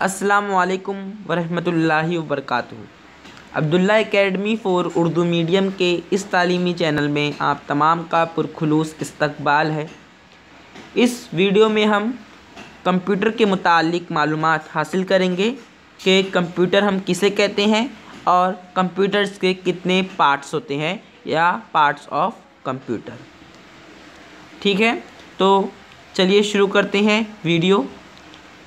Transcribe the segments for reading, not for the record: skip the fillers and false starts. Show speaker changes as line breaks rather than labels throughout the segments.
अस्सलामुअलैकुम वरहमतुल्लाहि वबरकातुहू। Abdullah academy for Urdu medium के इस तालीमी चैनल में आप तमाम का पुरखुलूस इस्तकबाल है। इस वीडियो में हम कंप्यूटर के मुतालिक मालूमात हासिल करेंगे कि कंप्यूटर हम किसे कहते हैं और कंप्यूटर्स के कितने पार्ट्स होते हैं या पार्ट्स ऑफ कंप्यूटर। ठीक है, तो चलिए शुरू करते हैं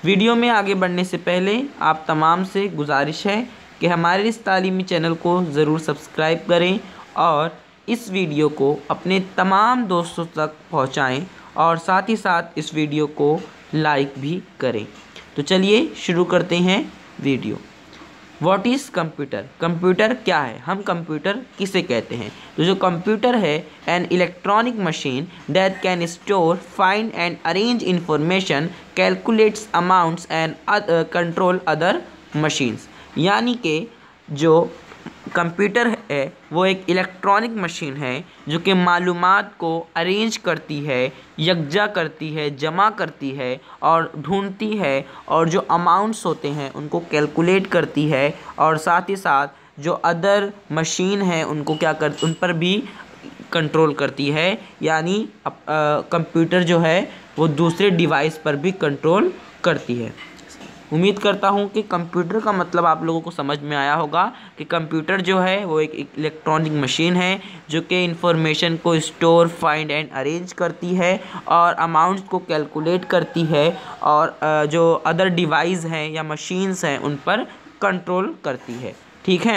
वीडियो में आगे बढ़ने से पहले आप तमाम से गुजारिश है कि हमारे इस तालीमी चैनल को ज़रूर सब्सक्राइब करें और इस वीडियो को अपने तमाम दोस्तों तक पहुंचाएं और साथ ही साथ इस वीडियो को लाइक भी करें। तो चलिए शुरू करते हैं video. What is computer? Computer क्या है, हम कंप्यूटर किसे कहते हैं? तो जो कंप्यूटर है an electronic machine that can store, find and arrange information, calculates amounts and control other machines. यानी कि जो कंप्यूटर है वो एक इलेक्ट्रॉनिक मशीन है जो कि मालूमात को अरेंज करती है, यकजा करती है, जमा करती है और ढूंढती है और जो अमाउंट्स होते हैं उनको कैलकुलेट करती है और साथ ही साथ जो अदर मशीन है उनको उन पर भी कंट्रोल करती है। यानी कंप्यूटर जो है वो दूसरे डिवाइस पर भी कंट्रोल करती है। उम्मीद करता हूँ कि कंप्यूटर का मतलब आप लोगों को समझ में आया होगा कि कंप्यूटर जो है वो एक इलेक्ट्रॉनिक मशीन है जो कि इंफॉर्मेशन को स्टोर, फाइंड एंड अरेंज करती है और अमाउंट्स को कैलकुलेट करती है और जो अदर डिवाइस हैं या मशीन्स हैं उन पर कंट्रोल करती है। ठीक है,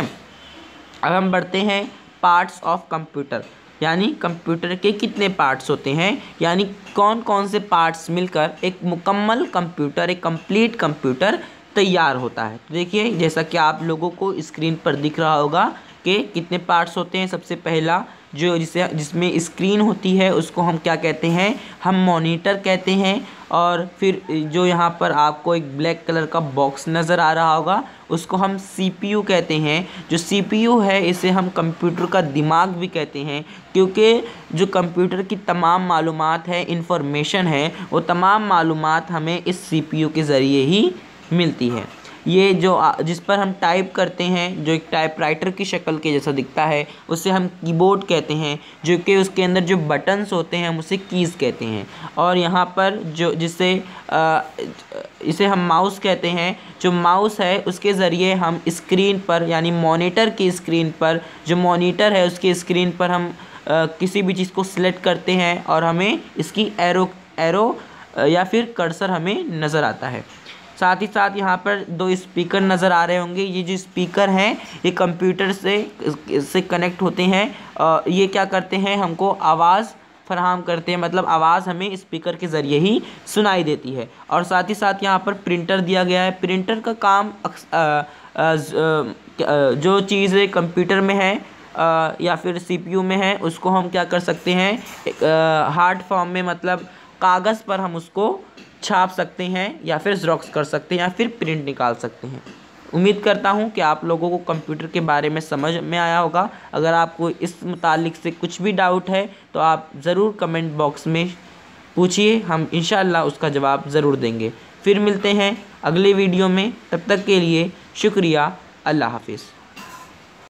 अब हम बढ़ते हैं पार्ट्स ऑफ कंप्यूटर, यानी कंप्यूटर के कितने पार्ट्स होते हैं, यानी कौन कौन से पार्ट्स मिलकर एक मुकम्मल कंप्यूटर, एक कंप्लीट कंप्यूटर तैयार होता है। तो देखिए, जैसा कि आप लोगों को स्क्रीन पर दिख रहा होगा कि कितने पार्ट्स होते हैं। सबसे पहला जो जिसमें स्क्रीन होती है उसको हम क्या कहते हैं, हम मॉनिटर कहते हैं। और फिर जो यहाँ पर आपको एक ब्लैक कलर का बॉक्स नज़र आ रहा होगा उसको हम सीपीयू कहते हैं। जो सीपीयू है इसे हम कंप्यूटर का दिमाग भी कहते हैं, क्योंकि जो कंप्यूटर की तमाम मालूमात है, इंफॉर्मेशन है, वो तमाम मालूमात हमें इस सीपीयू के ज़रिए ही मिलती है। ये जो जिस पर हम टाइप करते हैं, जो एक टाइपराइटर की शक्ल के जैसा दिखता है, उसे हम कीबोर्ड कहते हैं, जो कि उसके अंदर जो बटन्स होते हैं हम उसे कीज़ कहते हैं। और यहाँ पर जो इसे हम माउस कहते हैं। जो माउस है उसके ज़रिए हम स्क्रीन पर, यानी मॉनिटर की स्क्रीन पर, जो मॉनिटर है उसकी स्क्रीन पर हम किसी भी चीज़ को सिलेक्ट करते हैं और हमें इसकी एरो या फिर कर्सर हमें नज़र आता है। साथ ही साथ यहाँ पर दो स्पीकर नज़र आ रहे होंगे। ये जो स्पीकर हैं ये कंप्यूटर से कनेक्ट होते हैं और ये क्या करते हैं, हमको आवाज़ फराहम करते हैं, मतलब आवाज़ हमें स्पीकर के ज़रिए ही सुनाई देती है। और साथ ही साथ यहाँ पर प्रिंटर दिया गया है। प्रिंटर का काम जो चीज़ें कंप्यूटर में है या फिर सीपीयू में है उसको हम क्या कर सकते हैं, हार्ड फॉर्म में, मतलब कागज़ पर हम उसको छाप सकते हैं या फिर ज़ेरॉक्स कर सकते हैं या फिर प्रिंट निकाल सकते हैं। उम्मीद करता हूं कि आप लोगों को कंप्यूटर के बारे में समझ में आया होगा। अगर आपको इस मुतालिक से कुछ भी डाउट है तो आप ज़रूर कमेंट बॉक्स में पूछिए, हम इंशाअल्लाह उसका जवाब ज़रूर देंगे। फिर मिलते हैं अगले वीडियो में, तब तक के लिए शुक्रिया। अल्लाह हाफिज़।